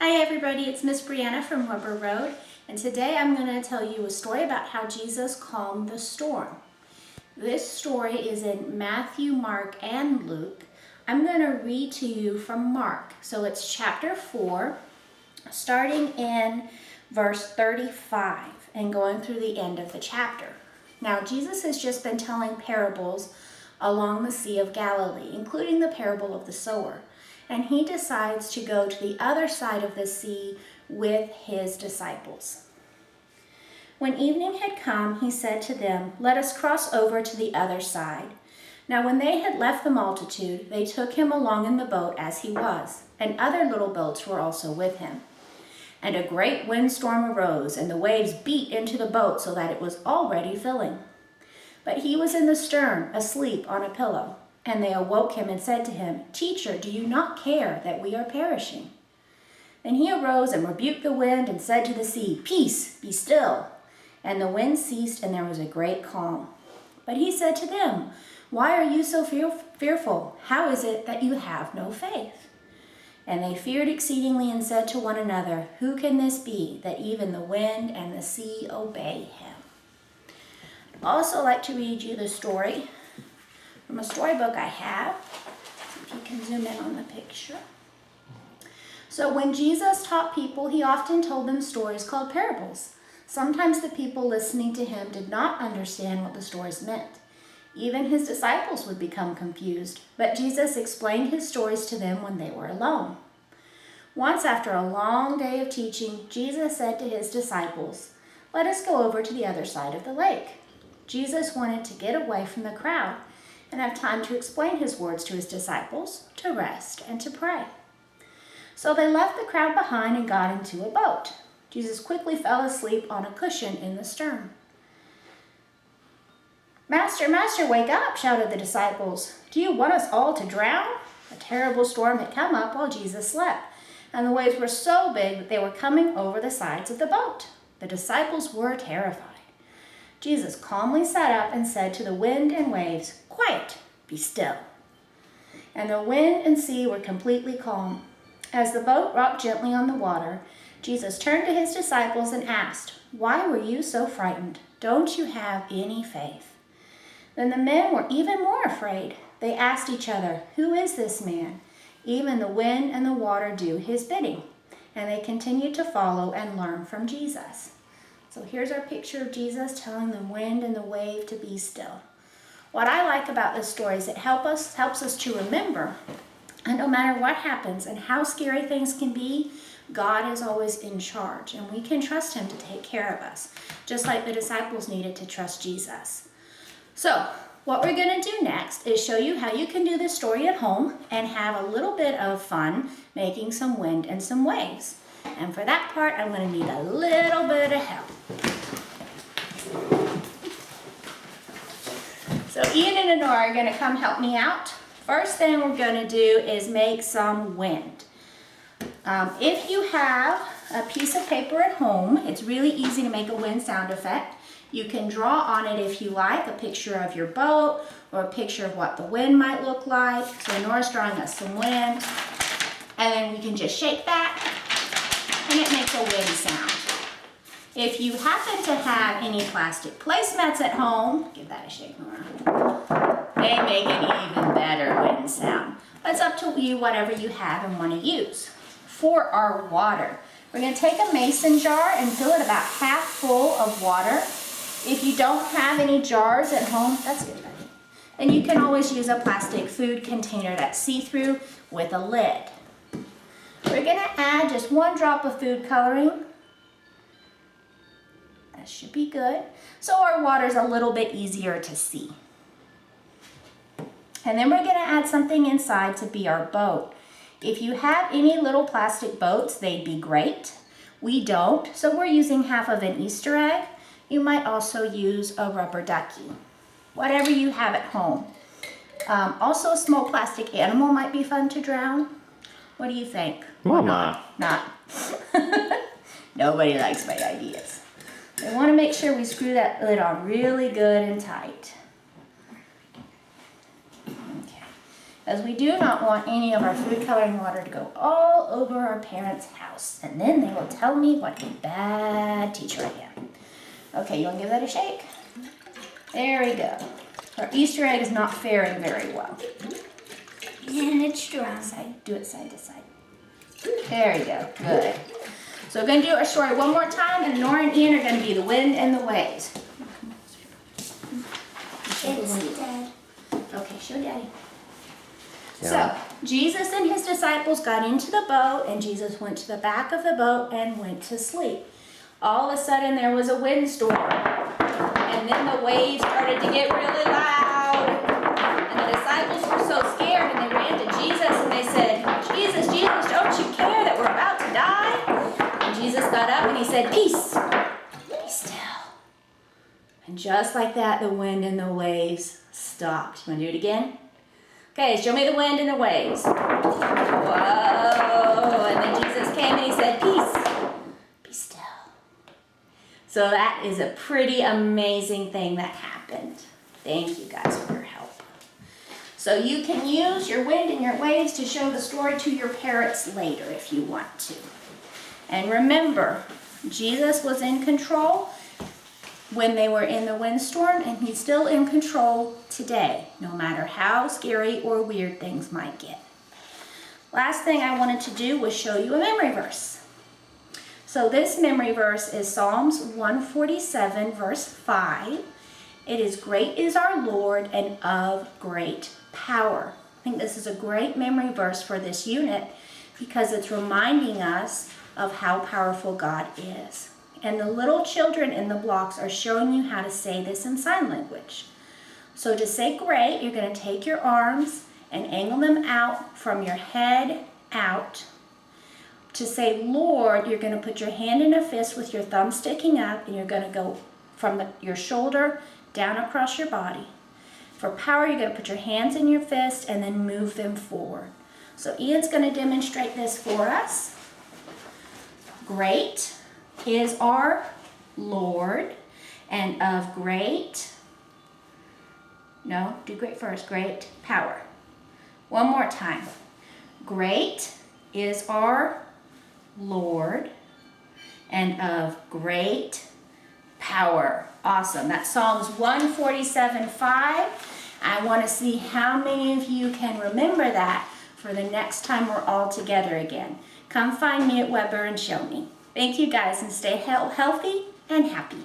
Hi everybody, it's Miss Breanna from Weber Road, and today I'm going to tell you a story about how Jesus calmed the storm. This story is in Matthew, Mark, and Luke. I'm going to read to you from Mark. So it's chapter 4, starting in verse 35 and going through the end of the chapter. Now, Jesus has just been telling parables along the Sea of Galilee, including the parable of the sower. And he decides to go to the other side of the sea with his disciples. When evening had come, he said to them, "Let us cross over to the other side." Now when they had left the multitude, they took him along in the boat as he was, and other little boats were also with him. And a great windstorm arose, and the waves beat into the boat so that it was already filling. But he was in the stern, asleep on a pillow. And they awoke him and said to him, "Teacher, do you not care that we are perishing?" Then he arose and rebuked the wind and said to the sea, "Peace, be still." And the wind ceased, and there was a great calm. But he said to them, "Why are you so fearful? How is it that you have no faith?" And they feared exceedingly and said to one another, "Who can this be, that even the wind and the sea obey him?" I'd also like to read you the story from a storybook I have. See if you can zoom in on the picture. So when Jesus taught people, he often told them stories called parables. Sometimes the people listening to him did not understand what the stories meant. Even his disciples would become confused, but Jesus explained his stories to them when they were alone. Once, after a long day of teaching, Jesus said to his disciples, "Let us go over to the other side of the lake." Jesus wanted to get away from the crowd and have time to explain his words to his disciples, to rest, and to pray. So they left the crowd behind and got into a boat. Jesus quickly fell asleep on a cushion in the stern. "Master, Master, wake up," shouted the disciples. "Do you want us all to drown?" A terrible storm had come up while Jesus slept, and the waves were so big that they were coming over the sides of the boat. The disciples were terrified. Jesus calmly sat up and said to the wind and waves, "Quiet, be still." And the wind and sea were completely calm. As the boat rocked gently on the water, Jesus turned to his disciples and asked, "Why were you so frightened? Don't you have any faith?" Then the men were even more afraid. They asked each other, "Who is this man? Even the wind and the water do his bidding." And they continued to follow and learn from Jesus. So here's our picture of Jesus telling the wind and the wave to be still. What I like about this story is it helps us to remember, and no matter what happens and how scary things can be, God is always in charge, and we can trust him to take care of us, just like the disciples needed to trust Jesus. So what we're going to do next is show you how you can do this story at home and have a little bit of fun making some wind and some waves. And for that part, I'm going to need a little bit of help. So Ian and Honora are going to come help me out. First thing we're going to do is make some wind. If you have a piece of paper at home, it's really easy to make a wind sound effect. You can draw on it if you like, a picture of your boat or a picture of what the wind might look like. So Nora's drawing us some wind, and then we can just shake that, and it makes a wind sound. If you happen to have any plastic placemats at home, give that a shake, Nora. They make an even better wind sound. But it's up to you, whatever you have and want to use. For our water, we're going to take a mason jar and fill it about half full of water. If you don't have any jars at home, that's good, buddy. And you can always use a plastic food container that's see-through with a lid. We're going to add just 1 drop of food coloring. That should be good. So our water's a little bit easier to see. And then we're going to add something inside to be our boat. If you have any little plastic boats, they'd be great. We don't, so we're using half of an Easter egg. You might also use a rubber ducky, whatever you have at home. Also, a small plastic animal might be fun to drown. What do you think? Mama. Not. Nobody likes my ideas. We want to make sure we screw that lid on really good and tight. Okay. because we do not want any of our food coloring water to go all over our parents' house. And then they will tell me what a bad teacher I am. Okay, you want to give that a shake? There we go. Our Easter egg is not faring very well. And it's dry. Do it side to side. There we go. Good. So we're going to do our story one more time, and Nora and Ian are going to be the wind and the waves. It's dead. Okay, show Daddy. Yeah. So, Jesus and his disciples got into the boat, and Jesus went to the back of the boat and went to sleep. All of a sudden, there was a windstorm, and then the waves started to get really loud. And the disciples were so scared, and they ran to Jesus, and they said, Jesus, Jesus, don't you care that we're about to die? And Jesus got up, and he said, peace, be still. And just like that, the wind and the waves stopped. You want to do it again? Okay, show me the wind and the waves. Whoa. And then Jesus came and he said, peace, be still. So that is a pretty amazing thing that happened. Thank you guys for your help. So you can use your wind and your waves to show the story to your parents later if you want to. And remember, Jesus was in control when they were in the windstorm, and he's still in control today, no matter how scary or weird things might get. Last thing I wanted to do was show you a memory verse. So this memory verse is Psalms 147, verse 5. It is, great is our Lord and of great power. I think this is a great memory verse for this unit because it's reminding us of how powerful God is. And the little children in the blocks are showing you how to say this in sign language. So to say great, you're going to take your arms and angle them out from your head out. To say Lord, you're going to put your hand in a fist with your thumb sticking up, and you're going to go from your shoulder down across your body. For power, you're going to put your hands in your fist and then move them forward. So Ian's going to demonstrate this for us. Great is our Lord, and of great, no, do great first, great power. One more time. Great is our Lord, and of great power. Awesome. That's Psalms 147:5. I want to see how many of you can remember that for the next time we're all together again. Come find me at Weber and show me. Thank you guys, and stay healthy and happy.